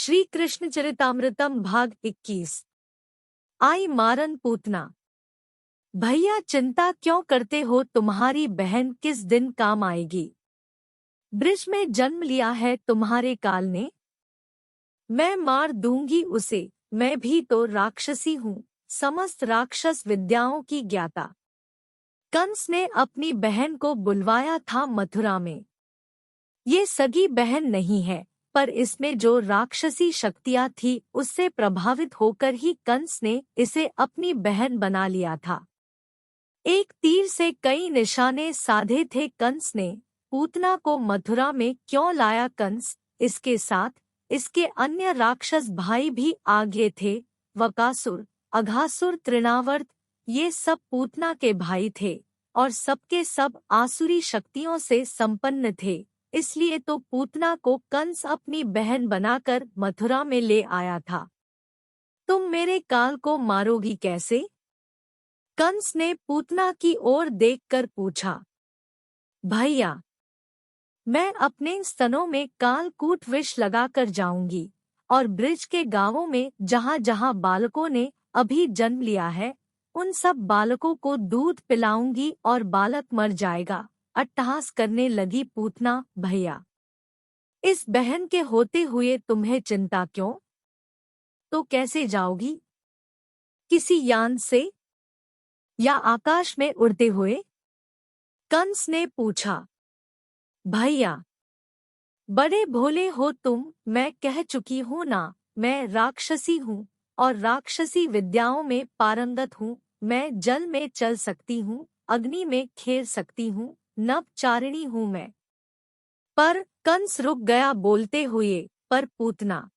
श्री कृष्ण चरितामृतम भाग 21। आई मारन पूतना। भैया चिंता क्यों करते हो, तुम्हारी बहन किस दिन काम आएगी। ब्रिज में जन्म लिया है तुम्हारे काल ने, मैं मार दूंगी उसे। मैं भी तो राक्षसी हूँ, समस्त राक्षस विद्याओं की ज्ञाता। कंस ने अपनी बहन को बुलवाया था मथुरा में। ये सगी बहन नहीं है, पर इसमें जो राक्षसी शक्तियां थी उससे प्रभावित होकर ही कंस ने इसे अपनी बहन बना लिया था। एक तीर से कई निशाने साधे थे कंस ने। पूतना को मथुरा में क्यों लाया कंस, इसके साथ इसके अन्य राक्षस भाई भी आगे थे। वकासुर, अघासुर, तृणावर्त, ये सब पूतना के भाई थे और सबके सब आसुरी शक्तियों से संपन्न थे। इसलिए तो पूतना को कंस अपनी बहन बनाकर मथुरा में ले आया था। तुम मेरे काल को मारोगी कैसे? कंस ने पूतना की ओर देखकर पूछा। भैया, मैं अपने स्तनों में कालकूट विष लगाकर जाऊंगी और ब्रिज के गांवों में जहां जहां बालकों ने अभी जन्म लिया है उन सब बालकों को दूध पिलाऊंगी और बालक मर जाएगा। अट्टहास करने लगी पूतना। भैया, इस बहन के होते हुए तुम्हें चिंता क्यों? तो कैसे जाओगी? किसी यान से या आकाश में उड़ते हुए? कंस ने पूछा। भैया, बड़े भोले हो तुम, मैं कह चुकी हूँ ना, मैं राक्षसी हूँ और राक्षसी विद्याओं में पारंगत हूँ। मैं जल में चल सकती हूँ, अग्नि में खेल सकती हूँ, नभचारिणी हूँ मैं। पर कंस रुक गया बोलते हुए। पर पूतना,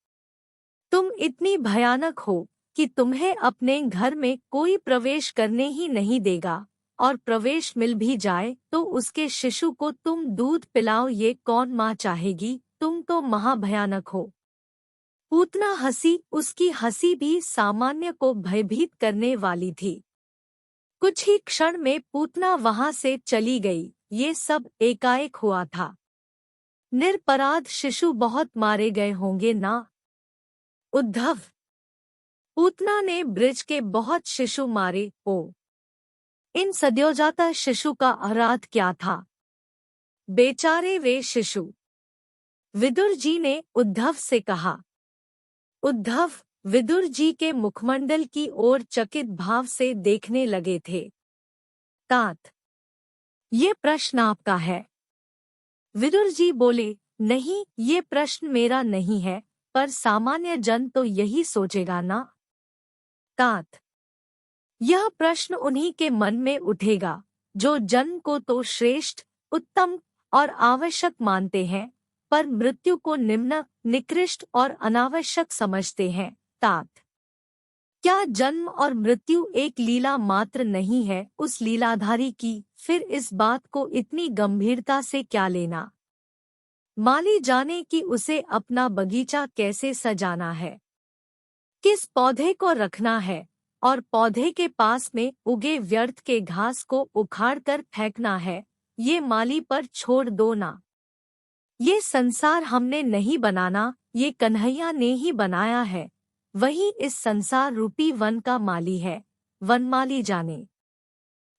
तुम इतनी भयानक हो कि तुम्हें अपने घर में कोई प्रवेश करने ही नहीं देगा, और प्रवेश मिल भी जाए तो उसके शिशु को तुम दूध पिलाओ, ये कौन माँ चाहेगी? तुम तो महाभयानक हो। पूतना हंसी। उसकी हंसी भी सामान्य को भयभीत करने वाली थी। कुछ ही क्षण में पूतना वहां से चली गई। ये सब एकाएक हुआ था। निरपराध शिशु बहुत मारे गए होंगे ना? उद्धव, पूतना ने ब्रिज के बहुत शिशु मारे। ओ, इन सद्योजाता शिशु का अपराध क्या था? बेचारे वे शिशु। विदुर जी ने उद्धव से कहा। उद्धव विदुर जी के मुखमंडल की ओर चकित भाव से देखने लगे थे। तात, ये प्रश्न आपका है? विदुर जी बोले। नहीं, ये प्रश्न मेरा नहीं है, पर सामान्य जन तो यही सोचेगा ना। तात, यह प्रश्न उन्हीं के मन में उठेगा जो जन्म को तो श्रेष्ठ, उत्तम और आवश्यक मानते हैं, पर मृत्यु को निम्न, निकृष्ट और अनावश्यक समझते हैं। तात, क्या जन्म और मृत्यु एक लीला मात्र नहीं है उस लीलाधारी की? फिर इस बात को इतनी गंभीरता से क्या लेना? माली जाने कि उसे अपना बगीचा कैसे सजाना है, किस पौधे को रखना है, और पौधे के पास में उगे व्यर्थ के घास को उखाड़कर फेंकना है, ये माली पर छोड़ दो ना। ये संसार हमने नहीं बनाना, ये कन्हैया ने ही बनाया है। वही इस संसार रूपी वन का माली है, वनमाली जाने।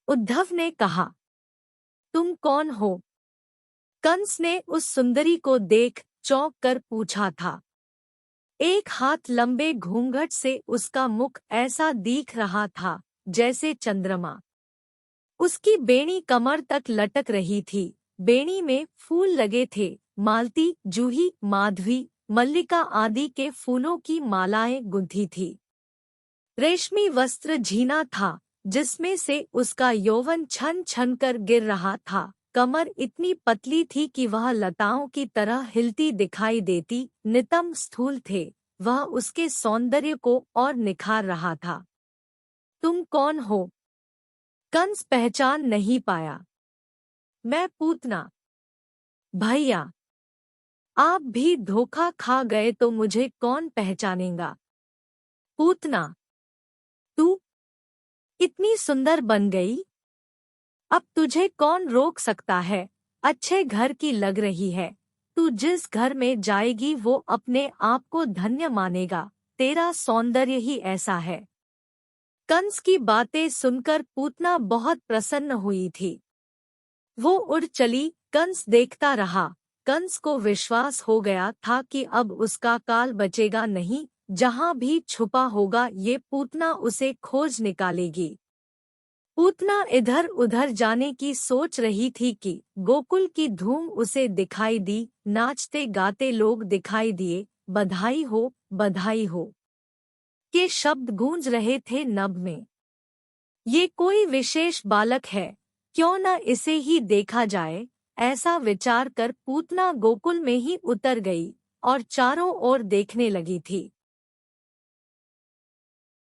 उद्धव ने कहा। तुम कौन हो? कंस ने उस सुंदरी को देख चौंक कर पूछा था। एक हाथ लंबे घूंघट से उसका मुख ऐसा दिख रहा था जैसे चंद्रमा। उसकी बेणी कमर तक लटक रही थी। बेणी में फूल लगे थे, मालती, जूही, माधवी, मल्लिका आदि के फूलों की मालाएं गुंथी थी। रेशमी वस्त्र झीना था जिसमें से उसका यौवन छन छन कर गिर रहा था। कमर इतनी पतली थी कि वह लताओं की तरह हिलती दिखाई देती। नितंब स्थूल थे, वह उसके सौंदर्य को और निखार रहा था। तुम कौन हो? कंस पहचान नहीं पाया। मैं पूतना। भैया, आप भी धोखा खा गए तो मुझे कौन पहचानेगा? पूतना, तू इतनी सुंदर बन गई, अब तुझे कौन रोक सकता है? अच्छे घर की लग रही है, तू जिस घर में जाएगी वो अपने आप को धन्य मानेगा, तेरा सौंदर्य ही ऐसा है। कंस की बातें सुनकर पूतना बहुत प्रसन्न हुई थी। वो उड़ चली, कंस देखता रहा। कंस को विश्वास हो गया था कि अब उसका काल बचेगा नहीं, जहां भी छुपा होगा ये पूतना उसे खोज निकालेगी। पूतना इधर उधर जाने की सोच रही थी कि गोकुल की धूम उसे दिखाई दी, नाचते गाते लोग दिखाई दिए, बधाई हो के शब्द गूंज रहे थे नभ में। ये कोई विशेष बालक है, क्यों न इसे ही देखा जाए, ऐसा विचार कर पूतना गोकुल में ही उतर गई और चारों ओर देखने लगी थी।